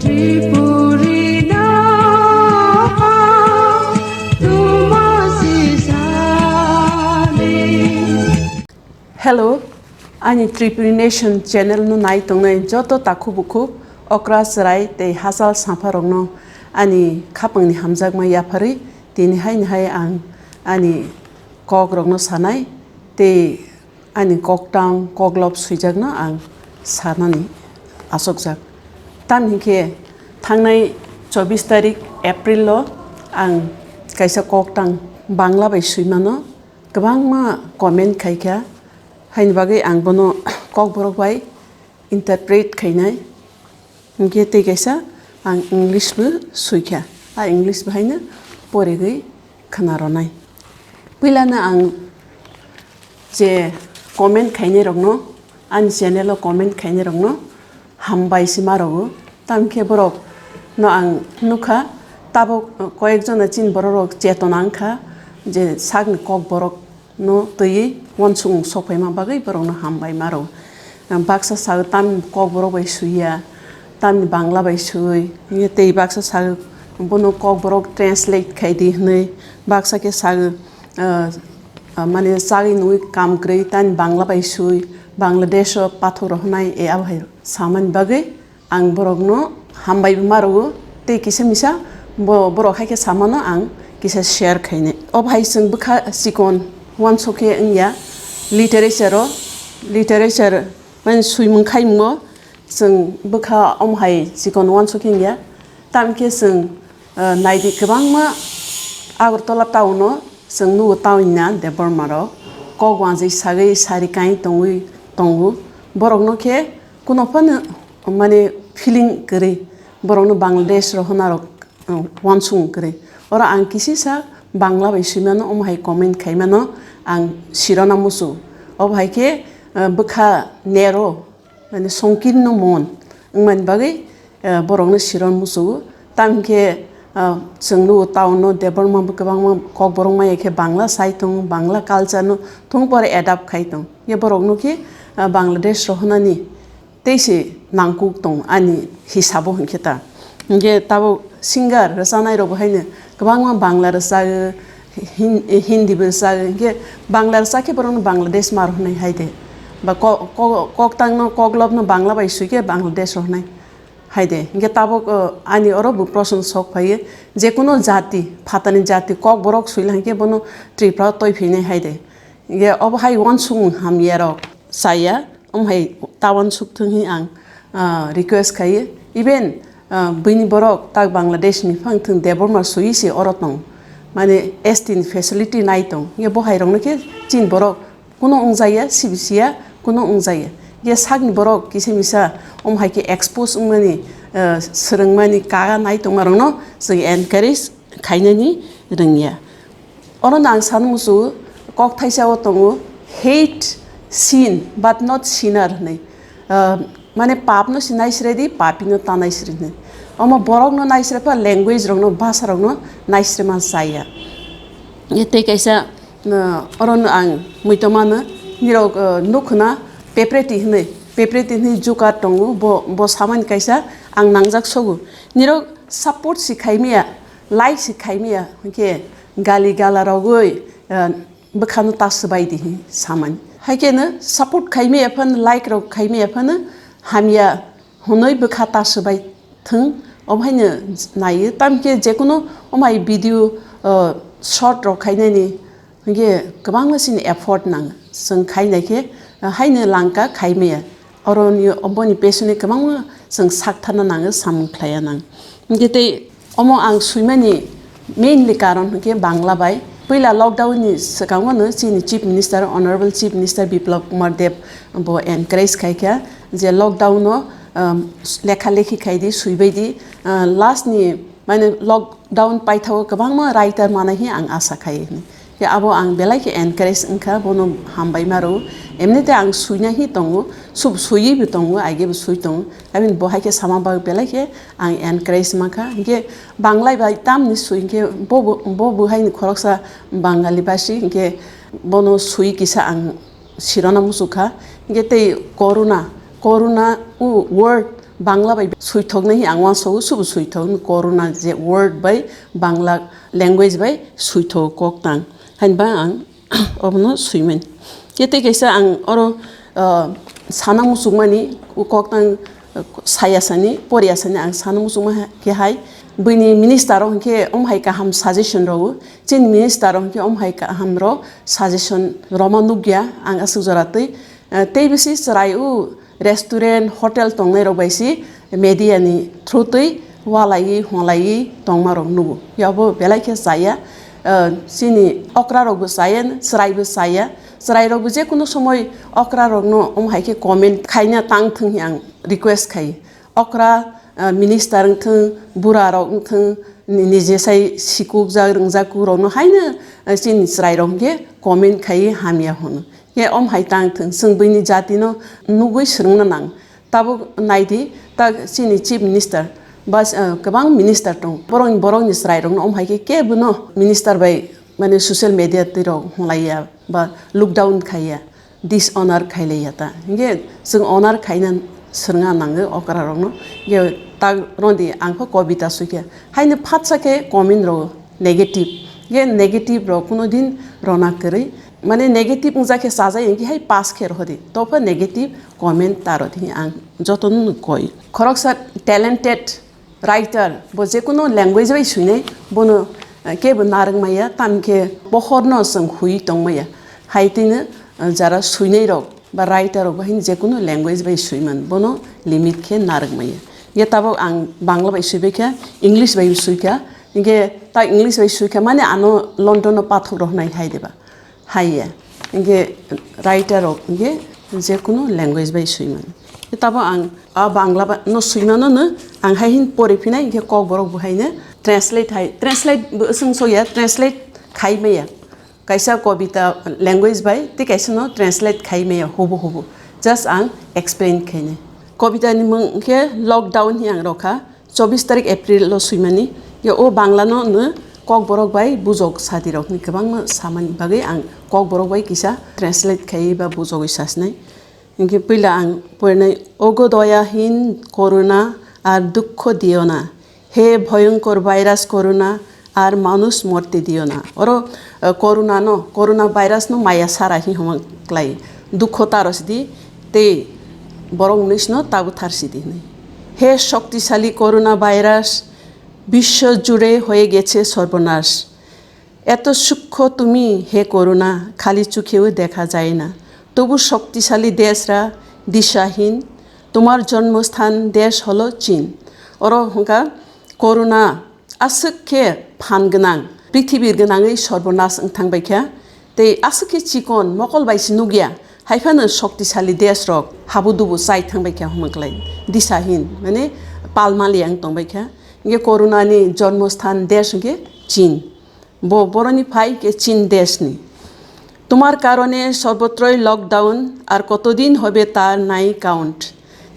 Hello, ani Tripuri Nation channel no nai tongnai joto takhu bukhu okra sarai te hasal sampharongno ani khapangni hamjakma yapari tini hai ang ani kogrogno sanai te ani koktang koglop suijakno ang sanani asokjak tamhike thangnai 24 tarik April lo ang kaisa koktang bangla bai suimano kwbangma comment khaikha hain bagai ang bono kok borok bai interpret khainai ge te kaisa ang English bu suikha a English bahaina poregei khanaronai pilana ang je comment khaine rokno an channel comment khaine rokno hambai simarogo tamke borok no ang nukha tabo koyekjona chin borok chetonangkha je sagni kok borok no tui wansung sokpaima bagai borok no hambai maro baksa sag tam kok borok bai suya tam bangla bai sui ye tei baksa sag bono kok borok translate khaidi hnei baksa ke sag mane sagi nui kam krei tan bangla bai sui Bangladesh pathor hnai e abhai saman bagai ang borok no hambai maro tei kisemisa borok haike samano ang kisa share khaine obhai sing bukha sikon wansoke ingya literature man suimung khaimgo sing bukha omhai sikon wansoke ingya tamke sing naidi kwbangma Agartala tauno sing nu tawina de bormaro kogwanji sagai sari kai tongu borok no ke kuno pan mane feeling kare borok no Bangladesh ro honaro wansung kare ora ang kisi sa bangla bai suimano omhai comment khaimano ang sirona musu obhai ke bukha nero mane songkin no mon ngman bagai borok no siron musu tamke sengnu tauno deborma bukabang kok borok mai ke bangla saitong bangla culture no thong pore adapt khaitong ye borok no ke Bangladesh rohnani teise nangkuk tong ani hisabo hingketa nge tabo singer rasanai ro bhaine kwbangma bangla rasa hindi rasa nge bangla rasa ke borok no Bangladesh mar hnai haide ba koktang no koglop no bangla bai suike Bangladesh rohnai haide nge tabo ani orobu proson sok phaye je kono jati phatani jati kok borok suilangke bono tripra toy phine haide nge obhai wansung hamyerok saya omhai tawan sukthungi ang request khaye even bini borok tak Bangladesh ni phangthung deborma suisi orotong mane estin facility naitong nge bohai rong ke chin borok kuno ungjaya sibisia kuno ungjaya ye sagni borok kisemisa omhai ke expose ungmani srengmani kaga naitong marongno sing encourage khainani rengya oronang sanmusu kok thaisa otongu hate sin but not sinner nei mane pap no sinai sredi papi no tanai sredi omo borok no nai sre pa language rong no bhasha rong no nai sre man saya yete kaisa oron ang muitomana nirok nukhna pepreti hne juka tongu bo saman kaisa ang nangjak sogu nirok support sikhaimia like sikhaimia ke gali gala rogoi bkhanu tasbai di saman haikena support khaime aphan like ro khaime aphan hamya honoi bkha tasbai thung obhaina nai tamke jekono omai video short ro khainani ge kwbang masin effort nang sing khainai ke haine langka khaime oroni oboni pesune kwbang sing sakthana nang samkhlaya nang gete omo ang suimani mainly karon ke bangla bai Pila lockdown ni sekarang no sini Chief Minister Honorable Chief Minister Biplab Kumar Deb bo encourage khaikya je lockdown no lekha lekhi khaidi suibaidi last ni mane lockdown paithau kwbangma writer mana hi ang asa khai ni ya abo ang belai ke encourage engkha bono hambai maro emnite ang suina hi tongu sub sui bi tongu age bu sui tongu amin bo haike sama ba belai ke ang encourage makha ge banglai bai tam ni sui ge bo hai ni khoroksa bangali basi ge bono sui kisa ang sirona musukha ge te corona word Bangla bye सुइथकनै आं वासौ सुबु सुइथक corona J word by Bangla language by सुइथक कोकतां हानबा आं अबनो सुइमेन केते कैसा आं अरो साना मुसुकमानि कोकतां सायासानि परियासानि आं साना मुसुकमा के हाय बैनि minister हंके हाय का हम सजेशन रो चिन मिनिस्टार हंके हाय का हम रो सजेशन रोमा नुग्या आं असु जरातै तेबिसि सरायु रेस्टुरेंट होटेल तंगनै रो बायसि मीडियानि थ्रुतै वालायि हलायि तंमारो नुगु याबो बेलायके जाया चिनि अक्रा रोबो जाया सरायबो जाया सराय रोबो जे कुनु समय अक्रा रोगनो हायके कमेन्ट खायना तांथों आं रिक्वेस्ट खायो अक्रा मिनिस्टार थों बुरा रोग थों निजेसाय सिकुक जा रंजाकु रोनो हायनो चिनि सराय रोंगे कमेन्ट खायो हामिया होनो ये हाय तांथों जों बैनि जातिनो नुगै सोंनो नां ताबो नायदि ता चिनि चीफ मिनिस्टार बस गोबां मिनिस्टार दं बरंनि सराय रोंनो हायके केबनो मिनिस्टार बाय माने ससियल मीडिया तिरो हलाया बा लकडाउन खाया डिसऑनर खायलाया ता इंगे जों ऑनर खायना सोंगा नांगो अकरा रोंनो ये ता रोंदि आंखो कविता सुखे हायनो फाटसाके कमेन्ट रो नेगेटिव ये नेगेटिव रो कुनो दिन रोना करै माने नेगेटिव जाके साजा इंगे हाय पास खेर होदि तोफा नेगेटिव कमेन्ट तारो थि आं जतन कय खरकसा टैलेंटेड राइटर बो जे कुनो लैंग्वेज बाय सुइनै बनो केबो नारंगमाया तामके बहरनो जों हुइ तंमाया हायतिनो जरा सुइनै रो बा राइटर रो बहिन जे कुनो लैंग्वेज बाय सुइमन बनो लिमिट के नारंगमाया ये ताबो आं बांला बाय सुइबेखा इंग्लिश बाय सुइखा इंगे ता इंग्लिश बाय सुइखा माने आनो लंडन पाथक रहनाय हायदेबा हाया इंगे राइटर रो इंगे जे कुनो लैंग्वेज बाय सुइमन ताबो आं आ बांला न सुइमानो न आं हायहिन परिफिनाय इंगे कक बरक बहायनो ट्रांसलेट सोंसया ट्रांसलेट खायमेया कैसा कविता लैंग्वेज बाय ते कैसा न ट्रांसलेट खायमेया होबो जस्ट आं एक्सप्लेन खायने कविता नि मुं के लॉकडाउन hi आं रखा 24 तारिख एप्रिल लो सुइमानि ये ओ बांला न कक बरक बाय बुजक सादि रखनि गोबां सामानि बागै आं कक बरक बाय किसा ट्रांसलेट खाय बा बुजगै सासनाय इंगे पहिला आं पढनाय ओगो दयाहीन करुणा আর দুঃখ দিও না হে ভয়ঙ্কর ভাইরাস করোনা আর মানুষ মরতে দিও না ওর করোনা ভাইরাস নো মায়া সারাহি হমক্লাই দুঃখ তারস দি তে বরং নিস ন তাবু থারসি দি হে শক্তিশালী করোনা ভাইরাস বিশ্ব জুড়ে হয়ে গেছে সর্বনাশ এত সূক্ষ্ম তুমি হে করোনা খালি চোখেও দেখা যায় না তবু শক্তিশালী দেশরা দিশাহীন তোমার জন্মস্থান দেশ হলো চীন और हंका कोरोना आसुखे फानगोनां पृथ्वीर गोनाङै सर्वनाश थांबायखा ते आसुखे चिकन मकल बायसि नुगिया हायफानो शक्तिशाली देश रक हाबु दुबु साइ थांबायखा हमक्लाय दिशाहीन माने पालमालियां तंबायखा इंगे कोरोनानि जन्मस्थान देश के चीन बरनि फाइ के चीन देशनि তোমার কারণে সর্বত্রই লকডাউন আর কতদিন হবে তার নাই কাউন্ট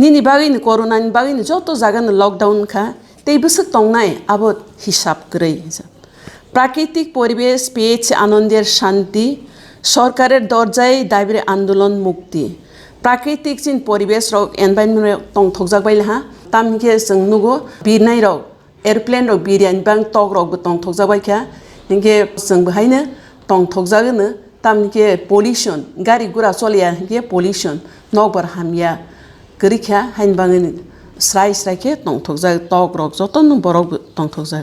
নিনি বাগैनो করোনাनि बागैनो যত জায়গাनो লকডাউন খা তেই বছর তংনাই আবত হিসাব করেই প্রাকৃতিক পরিবেশ পেয়েছে আনন্দের শান্তি সরকারের দরজায় দাবির আন্দোলন মুক্তি প্রাকৃতিক চিন পরিবেশ রক এনভায়রনমেন্ট তং থকজাকবাইল হা তামকে जों नुगो बिरनाय रक एयरप्लेन रक बिरियानि बां तक रक तं थकजाबायखा इंगे जों बहायनो तं थकजागोनो तामके पल्यूशन गारि गुरा चलिया के पल्यूशन नगर हामिया गरिखा हाइनबाङै स्राय तंथकजा तक रक जतन बरक तंथकजा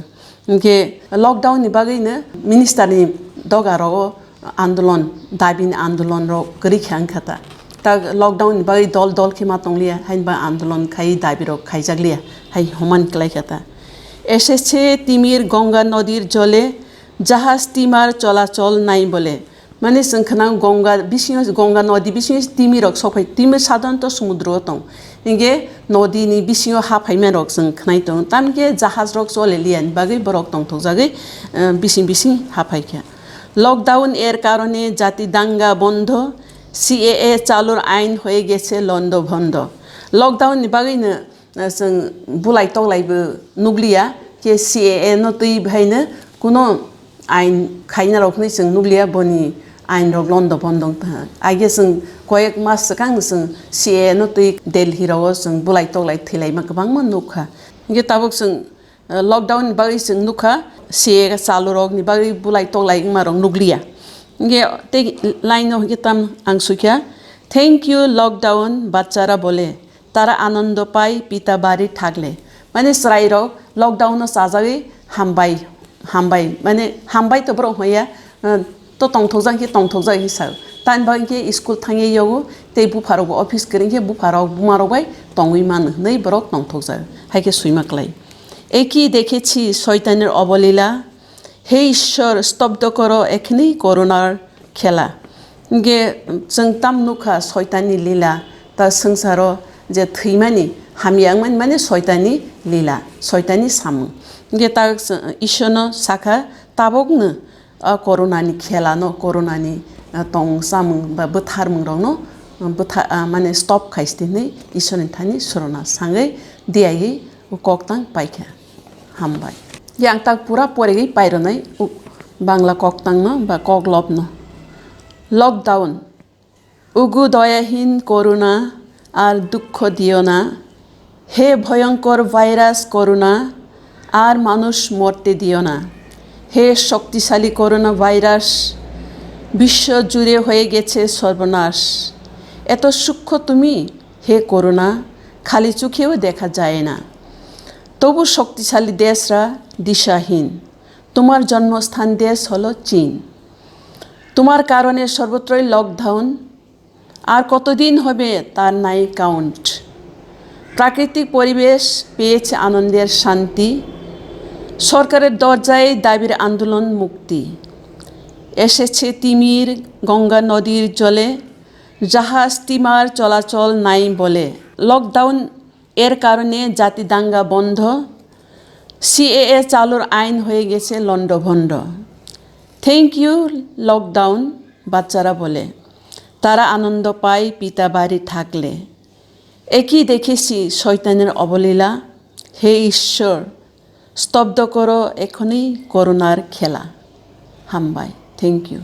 इंगे लकडाउन नि बागैनो मिनिस्टारनि दगारो आन्दोलन दाबिनि आन्दोलन रक गरिखा अंखाता ता लकडाउन नि बागै दल खेमा तंलिया हाइनबा आन्दोलन खाइ दाबि रक खाइजागलिया हाइ हमान क्लाइखाता एसेছে তিমির गंगा नदीर जले জাহাজ স্টিমার চলাচল নাই বলে माने जोंखना गंगा नदी बिसिङाव तिमिरक सफाय तिमिर साधारणत समुद्र दं इंगे नदीनि बिसिङाव हाफायमा रक जों खनाय दं तामके जाहाज रक चलेलियानि बागै बरक दं थजागै बिसिं हाफायखा लकडाउन এর কারণে জাতি দাঙ্গা বন্ধ সিএএ চালুর আইন হয়ে গেছে লন্ডভন্ড लकडाउन नि बागैनो जों बुलाय तंलायबो नुग्लिया के सिएए नतै भाइनो कुनो आइन खायना रखनै जों नुग्लिया बनि आइन रग लन्द बन्दं आगे जों कयेक मास सिगां जों सिएनो तै दिल्ली राव जों बुलाय तलाय थैलायमा गोबांमोन नुखा इनगे ताबक जों लकडाउन बागै जों नुखा सिए चालु रगनि बागै बुलाय तलाय मारं नुग्लिया इनगे ते लाइन हगे ताम आं सुखिया थैंक यू लकडाउन बाच्चारा बोले तारा आनंद पाई पिता बारी थागले माने स्राय रग लकडाउन साजागै हामबाय माने हामबाय तो ब्र होया तो तंथौजांखि तंथौजाय हिसाब तान बांके स्कुल थाङै यावो ते बुफाराव अफिस करिंखे बुफाराव बुमारावबाय तंगै मान नै ब्रक तंथौजा हायके सुइमाकलाय एकी देखेছি শয়তানের অবলীলা হে ঈশ্বর স্তব্ধ করো এখনি করোনার খেলা गे जों ताम नुखा शयताननि लीला ता संसारो जे थैमानि हामियांमोन माने शयताननि लीला शयताननि सामु गे ता ईश्वरनो साखा ताबकनो कोरोनानि खेलानो कोरोनानि तंग सामु बा बोथारमु रनो माने स्टप खाइस्तिनै ईश्वरनि थानि सुरना सांगै दियायै कक्तां पाइखा हामबाय yang tak pura poregi paironai bangla koktangno ba koglopno lockdown উগু দয়াহীন করোনা আর দুঃখ দিও না হে ভয়ঙ্কর ভাইরাস করোনা আর মানুষ মরতে দিও না হে শক্তিশালী করোনা ভাইরাস বিশ্ব জুড়ে হয়ে গেছে সর্বনাশ এত সূক্ষ্ম তুমি হে করোনা খালি চোখেও দেখা যায় না তবু শক্তিশালী দেশরা দিশাহীন তোমার জন্মস্থান দেশ হলো চীন তোমার কারণে সর্বত্রই লকডাউন আর কতদিন হবে তার নাই কাউন্ট প্রাকৃতিক পরিবেশ পেয়েছে আনন্দের শান্তি সরকারের দরজায় দাবির আন্দোলন মুক্তি এসেছে তিমির গঙ্গা নদীর জলে জাহাজ স্টিমার চলাচল নাই বলে লকডাউন এর কারণে জাতি দাঙ্গা বন্ধ সিএএ চালুর আইন হয়ে গেছে লন্ডভন্ড থ্যাংক ইউ লকডাউন বাচ্চারা বলে তারা আনন্দ পায় পিতা বাড়ি থাকলে একই দেখেছি শয়তানের অবলীলা হে ঈশ্বর স্তব্ধ করো এখনই করোনার খেলা হামবাই থ্যাংক ইউ